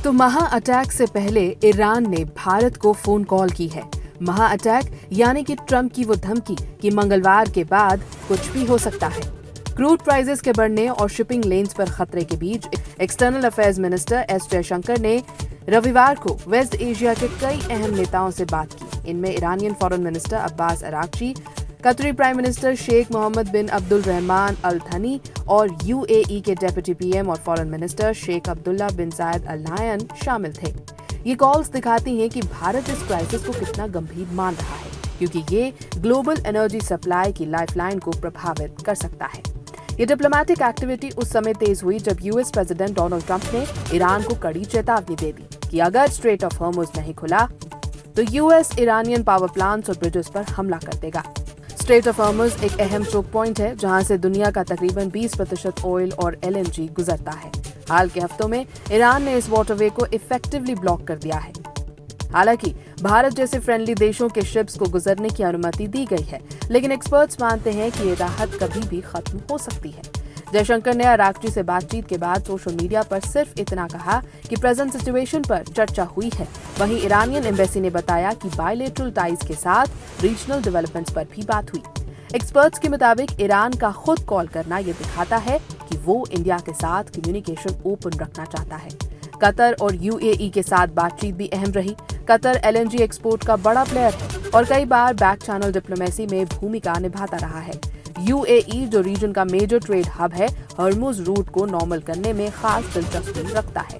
तो महा अटैक से पहले ईरान ने भारत को फोन कॉल की है। महा अटैक यानी कि ट्रंप की वो धमकी कि मंगलवार के बाद कुछ भी हो सकता है। क्रूड प्राइसेस के बढ़ने और शिपिंग लेन्स पर खतरे के बीच external affairs minister S Jaishankar ने रविवार को वेस्ट एशिया के कई अहम नेताओं से बात की। इनमें Iranian foreign minister Abbas Araghchi, कतरी प्राइम मिनिस्टर शेख मोहम्मद बिन अब्दुल रहमान अल थनी और यूएई के डेप्यूटी पीएम और फॉरेन मिनिस्टर शेख अब्दुल्ला बिन जायद अल नाहयान शामिल थे। ये कॉल्स दिखाती हैं कि भारत इस क्राइसिस को कितना गंभीर मान रहा है, क्योंकि ये ग्लोबल एनर्जी सप्लाई की लाइफलाइन को प्रभावित कर सकता है। ये डिप्लोमेटिक एक्टिविटी उस समय तेज हुई जब यूएस प्रेसिडेंट डोनाल्ड ट्रंप ने ईरान को कड़ी चेतावनी दे दी कि अगर स्ट्रेट ऑफ हॉर्मुज नहीं खुला तो यूएस ईरानियन पावर प्लांट्स और ब्रिजेस पर हमला कर देगा। स्ट्रेट ऑफ हॉर्मुज एक अहम चोक पॉइंट है जहां से दुनिया का तकरीबन 20% ऑयल और एलएनजी गुजरता है। हाल के हफ्तों में ईरान ने इस वाटरवे को इफेक्टिवली ब्लॉक कर दिया है। हालांकि भारत जैसे फ्रेंडली देशों के शिप्स को गुजरने की अनुमति दी गई है, लेकिन एक्सपर्ट्स मानते हैं कि ये राहत कभी भी खत्म हो सकती है। जयशंकर ने अरागची से बातचीत के बाद सोशल मीडिया पर सिर्फ इतना कहा कि प्रेजेंट सिचुएशन पर चर्चा हुई है। वहीं ईरानियन एम्बेसी ने बताया कि बायलैटरल टाइज के साथ रीजनल डेवलपमेंट्स पर भी बात हुई। एक्सपर्ट्स के मुताबिक ईरान का खुद कॉल करना ये दिखाता है कि वो इंडिया के साथ कम्युनिकेशन ओपन रखना चाहता है। कतर और यूएई के साथ बातचीत भी अहम रही। कतर एलएनजी एक्सपोर्ट का बड़ा प्लेयर है और कई बार बैक चैनल डिप्लोमेसी में भूमिका निभाता रहा है। यूएई जो रीजन का मेजर ट्रेड हब है, हॉर्मुज रूट को नॉर्मल करने में खास दिलचस्पी रखता है।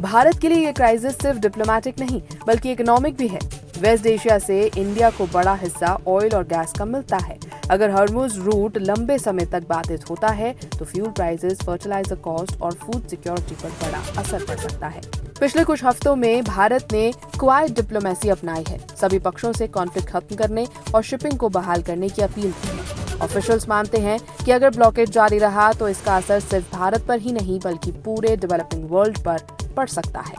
भारत के लिए ये क्राइसिस सिर्फ डिप्लोमेटिक नहीं बल्कि इकोनॉमिक भी है। वेस्ट एशिया से इंडिया को बड़ा हिस्सा ऑयल और गैस का मिलता है। अगर हॉर्मुज रूट लंबे समय तक बाधित होता है तो फ्यूल प्राइसेस, फर्टिलाइजर कॉस्ट और फूड सिक्योरिटी पर बड़ा असर पड़ सकता है। पिछले कुछ हफ्तों में भारत ने क्वाइट डिप्लोमेसी अपनाई है, सभी पक्षों से कॉन्फ्लिक्ट खत्म करने और शिपिंग को बहाल करने की अपील की है। ऑफिशियल्स मानते हैं कि अगर ब्लॉकेज जारी रहा तो इसका असर सिर्फ भारत पर ही नहीं बल्कि पूरे डेवलपिंग वर्ल्ड पर पड़ सकता है।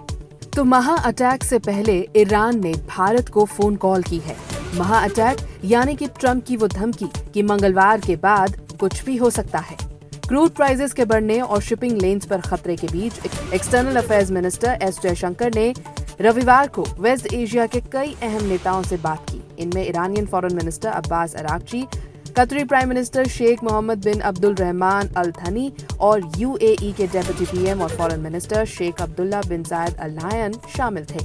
तो महा अटैक से पहले ईरान ने भारत को फोन कॉल की है। महा अटैक यानी कि ट्रंप की वो धमकी कि मंगलवार के बाद कुछ भी हो सकता है। क्रूड प्राइसेस के बढ़ने और शिपिंग लेन्स पर खतरे के बीच external affairs minister S Jaishankar ने रविवार को वेस्ट एशिया के कई अहम नेताओं से बात की। इनमें Iranian foreign minister Abbas Araghchi, कतरी प्राइम मिनिस्टर शेख मोहम्मद बिन अब्दुल रहमान अल थनी और यूएई के डेप्यूटी पीएम और फॉरेन मिनिस्टर शेख अब्दुल्ला बिन जायद अल नाहयान शामिल थे।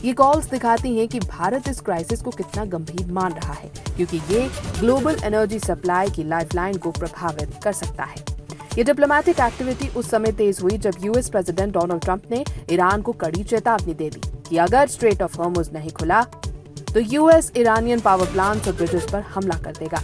ये कॉल्स दिखाती हैं कि भारत इस क्राइसिस को कितना गंभीर मान रहा है, क्योंकि ये ग्लोबल एनर्जी सप्लाई की लाइफलाइन को प्रभावित कर सकता है। ये डिप्लोमेटिक एक्टिविटी उस समय तेज हुई जब यूएस प्रेसिडेंट डोनाल्ड ट्रंप ने ईरान को कड़ी चेतावनी दे दी कि अगर स्ट्रेट ऑफ हॉर्मुज नहीं खुला तो यूएस ईरानियन पावर प्लांट्स और ब्रिजेस पर हमला कर देगा।